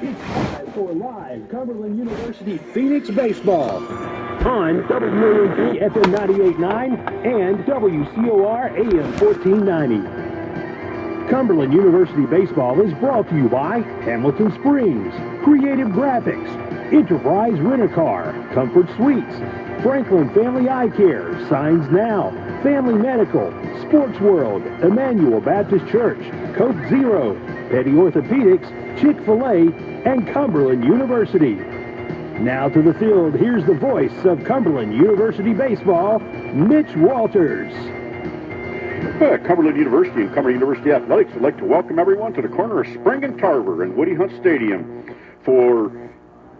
It's time for live Cumberland University Phoenix baseball on WAMP FM 98.9 and WCOR AM 1490. Cumberland University baseball is brought to you by Hamilton Springs, Creative Graphics, Enterprise Rent-A-Car, Comfort Suites, Franklin Family Eye Care, Signs Now, Family Medical, Sports World, Emmanuel Baptist Church, Coke Zero, Petty Orthopedics, Chick-fil-A, and Cumberland University. Now to the field, here's the voice of Cumberland University baseball, Mitch Walters. Cumberland University and Cumberland University Athletics would like to welcome everyone to the corner of Spring and Tarver and Woody Hunt Stadium for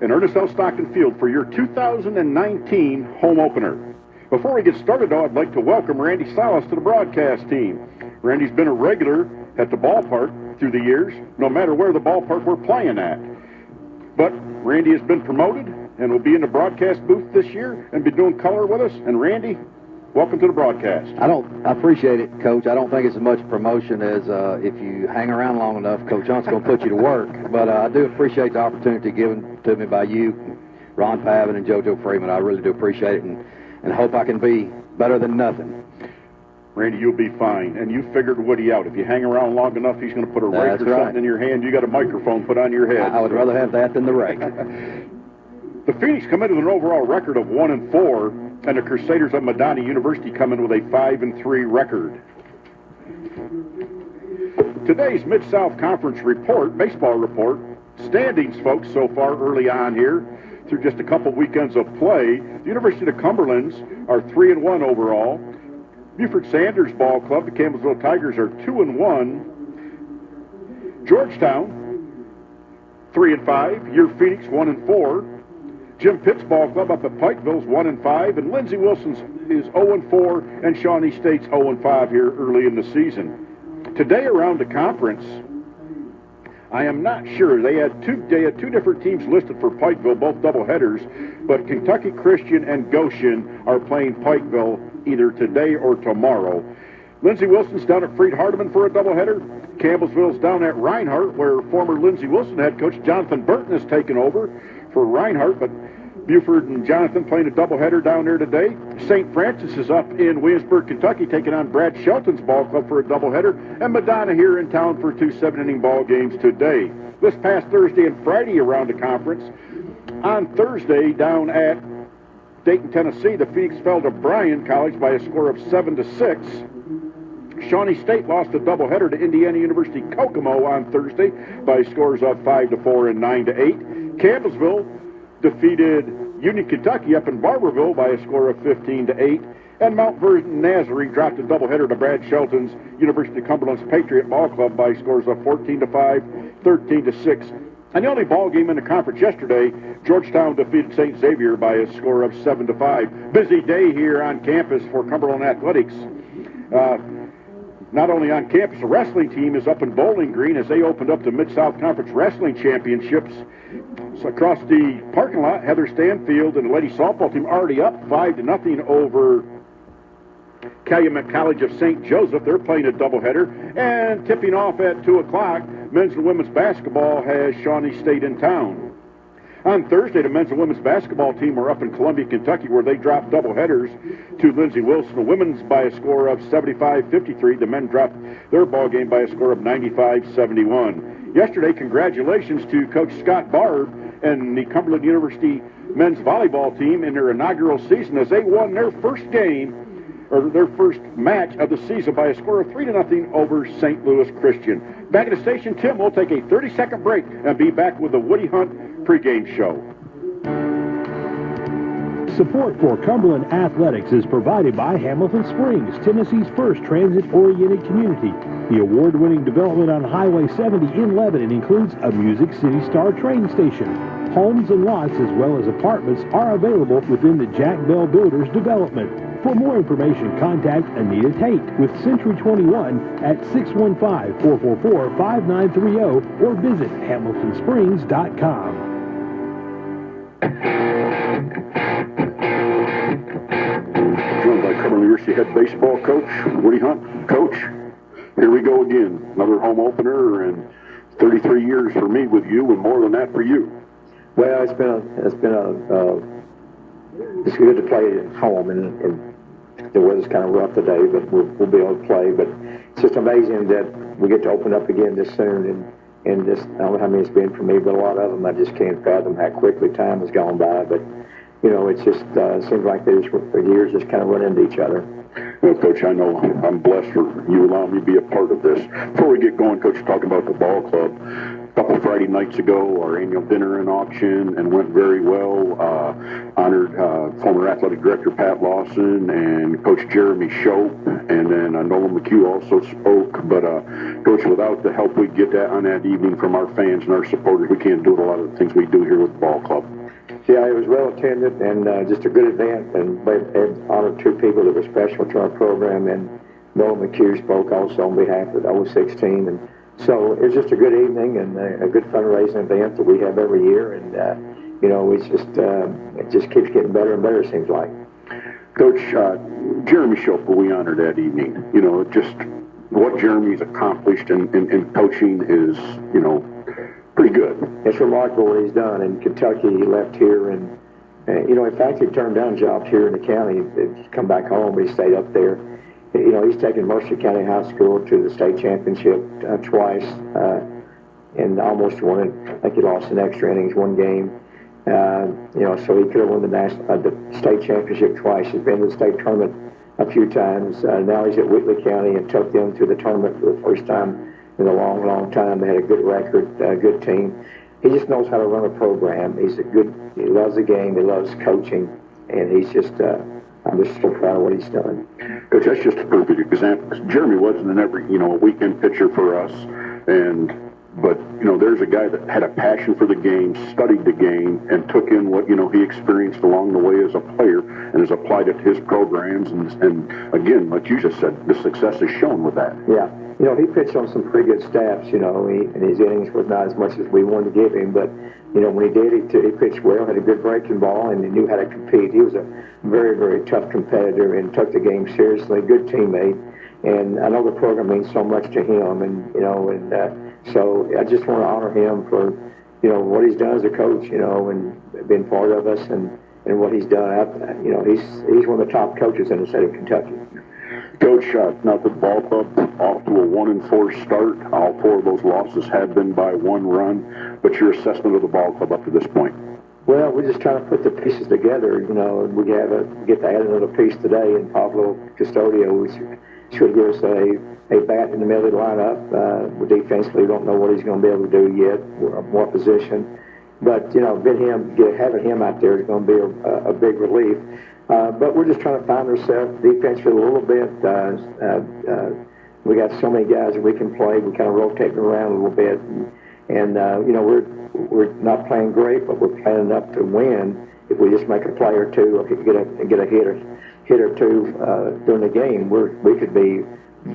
an Ernest L. Stockton Field for your 2019 home opener. Before we get started, though, I'd like to welcome Randy Salas to the broadcast team. Randy's been a regular at the ballpark through the years, no matter where the ballpark we're playing at. But Randy has been promoted and will be in the broadcast booth this year and be doing color with us. And Randy, welcome to the broadcast. I appreciate it, Coach. I don't think it's as much promotion as if you hang around long enough, Coach Hunt's going to put you to work. But I do appreciate the opportunity given to me by you, Ron Pavin, and JoJo Freeman. I really do appreciate it and hope I can be better than nothing. Randy, you'll be fine. And you figured Woody out. If you hang around long enough, he's going to put a rake or something in your hand. You got a microphone put on your head. I would rather have that than the rake. The Phoenix come in with an overall record of 1-4, and the Crusaders of Medina University come in with a 5-3 record. Today's Mid-South Conference report, baseball report, standings, folks, so far early on here, through just a couple weekends of play. The University of Cumberland's are 3-1 overall. Buford Sanders Ball Club, the Campbellsville Tigers, are 2-1. Georgetown, 3-5. Your Phoenix, 1-4. Jim Pitt's Ball Club up at Pikeville's 1-5. And Lindsey Wilson's is 0-4. And Shawnee State's 0-5 here early in the season. Today around the conference, I am not sure. They had two different teams listed for Pikeville, both doubleheaders, but Kentucky Christian and Goshen are playing Pikeville either today or tomorrow. Lindsey Wilson's down at Freed Hardeman for a doubleheader. Campbellsville's down at Reinhardt, where former Lindsey Wilson head coach Jonathan Burton has taken over for Reinhardt, but Buford and Jonathan playing a doubleheader down there today. St. Francis is up in Williamsburg, Kentucky, taking on Brad Shelton's ball club for a doubleheader, and Medina here in town for 2 7-inning ball games today. This past Thursday and Friday around the conference. On Thursday, down at Dayton, Tennessee, the Phoenix fell to Bryan College by a score of 7-6. Shawnee State lost a doubleheader to Indiana University Kokomo on Thursday by scores of 5-4 and 9-8. Campbellsville defeated Union Kentucky up in Barberville by a score of 15-8. And Mount Vernon Nazarene dropped a doubleheader to Brad Shelton's University of Cumberland's Patriot Ball Club by scores of 14-5, 13-6. And the only ball game in the conference yesterday, Georgetown defeated St. Xavier by a score of 7-5. Busy day here on campus for Cumberland Athletics. Not only on campus, the wrestling team is up in Bowling Green as they opened up the Mid-South Conference Wrestling Championships. So across the parking lot, Heather Stanfield and the ladies softball team already up 5-0 over Calumet College of St. Joseph. They're playing a doubleheader. And tipping off at 2 o'clock, men's and women's basketball has Shawnee State in town. On Thursday, the men's and women's basketball team were up in Columbia, Kentucky, where they dropped doubleheaders to Lindsey Wilson. The women's by a score of 75-53. The men dropped their ball game by a score of 95-71. Yesterday, congratulations to Coach Scott Barb and the Cumberland University men's volleyball team in their inaugural season as they won their first game, or their first match of the season by a score of 3-0 over St. Louis Christian. Back at the station, Tim, we'll take a 30-second break and be back with the Woody Hunt pregame show. Support for Cumberland Athletics is provided by Hamilton Springs, Tennessee's first transit-oriented community. The award-winning development on Highway 70 in Lebanon includes a Music City Star train station. Homes and lots as well as apartments are available within the Jack Bell Builders development. For more information, contact Anita Tate with Century 21 at 615-444-5930 or visit hamiltonsprings.com. Joined by Cumberland University head baseball coach Woody Hunt. Coach, here we go again. Another home opener, and 33 years for me with you, and more than that for you. Well, it's good to play at home, and the weather's kind of rough today, but we'll be able to play. But it's just amazing that we get to open up again this soon, and just, I don't know how many it's been for me, but a lot of them, I just can't fathom how quickly time has gone by. But, it's just, seems like they just, for years, just kind of run into each other. Well, Coach, I know I'm blessed for you allowing me to be a part of this. Before we get going, Coach, talking about the ball club, a couple Friday nights ago, our annual dinner and auction, and went very well. Honored former athletic director Pat Lawson and Coach Jeremy Shope, and then Nolan McHugh also spoke. But, Coach, without the help we get on that evening from our fans and our supporters, we can't do a lot of the things we do here with the ball club. Yeah, it was well attended and just a good event, and they had honored two people that were special to our program, and Nolan McHugh spoke also on behalf of the 016, and so it was just a good evening and a good fundraising event that we have every year, and it's just it just keeps getting better and better, it seems like. Coach, Jeremy Shope, we honored that evening. Just what Jeremy's accomplished in coaching is, pretty good. It's remarkable what he's done. In Kentucky, he left here, and in fact, he turned down jobs here in the county. He'd come back home, but he stayed up there. He's taken Mercer County High School to the state championship twice, and almost won it. I think he lost in extra innings one game. So he could have won the state championship twice. He's been to the state tournament a few times. Now he's at Whitley County and took them to the tournament for the first time in a long, long time. They had a good record, a good team. He just knows how to run a program. He loves the game, he loves coaching, and he's just, I'm just so proud of what he's done. Coach, that's just a perfect example. Jeremy wasn't a weekend pitcher for us, but there's a guy that had a passion for the game, studied the game, and took in what he experienced along the way as a player, and has applied it to his programs. And again, like you just said, the success is shown with that. Yeah. He pitched on some pretty good staffs, and his innings was not as much as we wanted to give him, but, when he did, he pitched well, had a good breaking ball, and he knew how to compete. He was a very, very tough competitor and took the game seriously, good teammate, and I know the program means so much to him, and, so I just want to honor him for, what he's done as a coach, and been part of us, and what he's done. He's one of the top coaches in the state of Kentucky. Coach, now the ball club off to a 1-4 start. All four of those losses have been by one run. But your assessment of the ball club up to this point? Well, we're just trying to put the pieces together. We get to add another piece today in Pablo Custodio, which should give us a bat in the middle of the lineup. Defensively, we don't know what he's going to be able to do yet. We're more position. But, having him out there is going to be a big relief. But we're just trying to find ourselves defensively a little bit. We got so many guys that we can play. We kind of rotate them around a little bit. And we're not playing great, but we're playing enough to win. If we just make a play or two, or get a hit or two during the game, we could be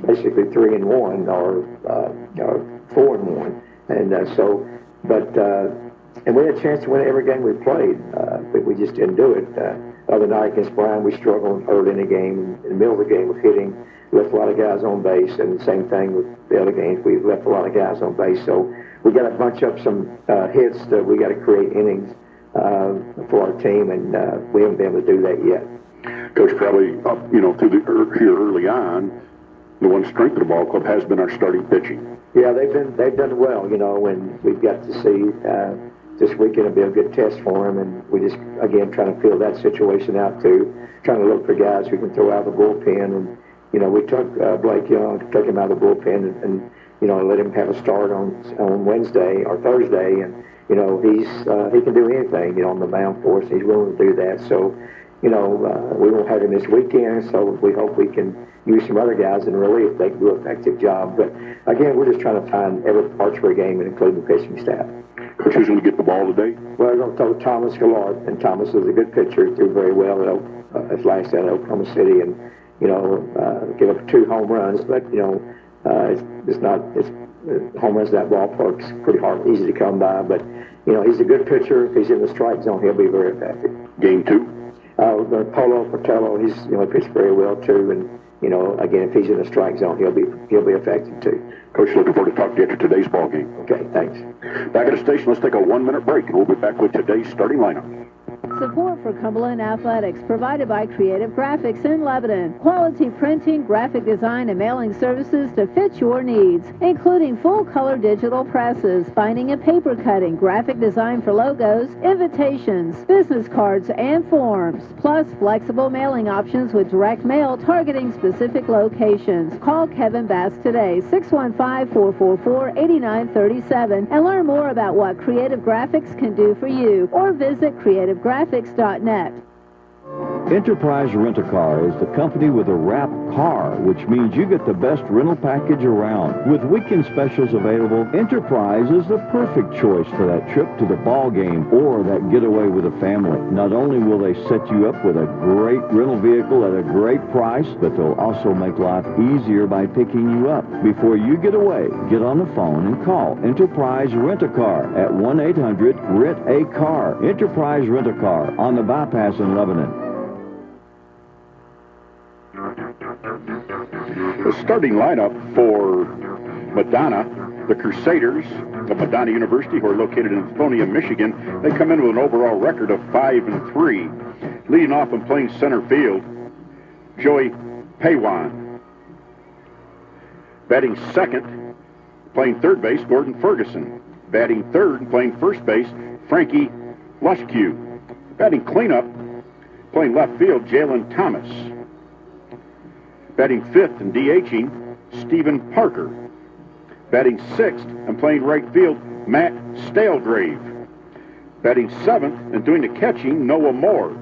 basically 3-1 or 4-1. And we had a chance to win every game we played, but we just didn't do it. Other night against Bryan, we struggled early in the game. In the middle of the game with hitting, left a lot of guys on base, and the same thing with the other games. We left a lot of guys on base. So we got to bunch up some hits that we got to create innings for our team, and we haven't been able to do that yet. Coach, probably here early on, the one strength of the ball club has been our starting pitching. Yeah, they've done well, and we've got to see this weekend will be a good test for them, and we just again trying to feel that situation out too, trying to look for guys who can throw out of the bullpen, and we took Blake Young, took him out of the bullpen, and let him have a start on Wednesday or Thursday, and he can do anything on the mound for us. He's willing to do that, so. We won't have him this weekend, so we hope we can use some other guys in relief. They can do an effective job. But, again, we're just trying to find every part for a game, including the pitching staff. Coach, who's going to get the ball today? Well, we're going to throw Thomas Gallard, and Thomas is a good pitcher. Threw very well at last at Oklahoma City, and, give up 2 home runs. But, home runs in that ballpark's pretty hard, easy to come by. But, he's a good pitcher. If he's in the strike zone, he'll be very effective. Game 2? Polo Portello, he's pitched very well too, and you know, again, if he's in the strike zone, he'll be affected too. Coach, looking forward to talking to you after today's ball game. Okay, thanks. Back at the station, let's take a 1-minute break, and we'll be back with today's starting lineup. Support for Cumberland Athletics provided by Creative Graphics in Lebanon. Quality printing, graphic design, and mailing services to fit your needs, including full-color digital presses, binding and paper cutting, graphic design for logos, invitations, business cards, and forms, plus flexible mailing options with direct mail targeting specific locations. Call Kevin Bass today, 615-444-8937, and learn more about what Creative Graphics can do for you, or visit creativegraphics.net. Enterprise Rent-A-Car is the company with a wrap car, which means you get the best rental package around. With weekend specials available, Enterprise is the perfect choice for that trip to the ball game or that getaway with a family. Not only will they set you up with a great rental vehicle at a great price, but they'll also make life easier by picking you up. Before you get away, get on the phone and call Enterprise Rent-A-Car at 1-800-RENT-A-CAR. Enterprise Rent-A-Car on the bypass in Lebanon. The starting lineup for Madonna, the Crusaders of Madonna University, who are located in Lithonia, Michigan. They come in with an overall record of 5-3. Leading off and playing center field, Joey Paywan. Batting second, playing third base, Gordon Ferguson. Batting third and playing first base, Frankie Lushkew. Batting cleanup, playing left field, Jalen Thomas. Batting fifth and DHing, Stephen Parker. Batting sixth and playing right field, Matt Stalegrave. Batting seventh and doing the catching, Noah Moore.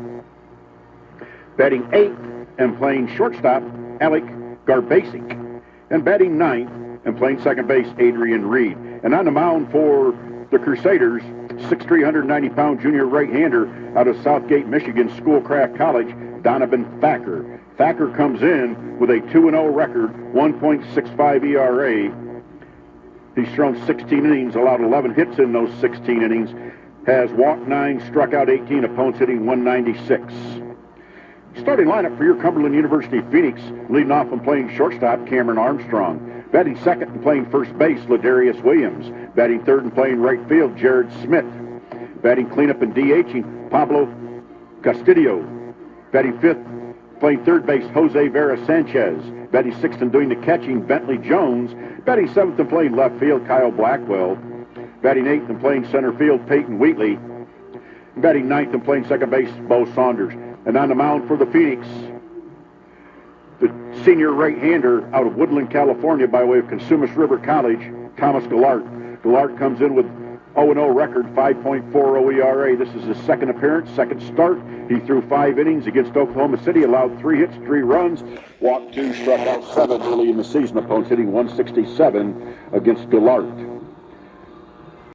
Batting eighth and playing shortstop, Alec Garbasic. And batting ninth and playing second base, Adrian Reed. And on the mound for the Crusaders, 6'3", 190-pound junior right-hander out of Southgate, Michigan, Schoolcraft College, Donovan Thacker. Thacker comes in with a 2-0 record, 1.65 ERA. He's thrown 16 innings, allowed 11 hits in those 16 innings, has walked 9, struck out 18, opponents hitting 196. Starting lineup for your Cumberland University Phoenix, leading off and playing shortstop, Cameron Armstrong. Batting second and playing first base, Ladarius Williams. Batting third and playing right field, Jared Smith. Batting cleanup and DHing, Pablo Castillo. Batting fifth, playing third base, Jose Vera Sanchez. Batting sixth and doing the catching, Bentley Jones. Batting seventh and playing left field, Kyle Blackwell. Batting eighth and playing center field, Peyton Wheatley. Batting ninth and playing second base, Bo Saunders. And on the mound for the Phoenix, the senior right-hander out of Woodland, California, by way of Consumnes River College, Thomas Gallart. Gallart comes in with 0-0 record, 5.40 ERA. This is his second appearance, second start. He threw 5 innings against Oklahoma City, allowed 3 hits, 3 runs, walked 2, struck out 7 early in the season. Opponents hitting 167 against Gallart.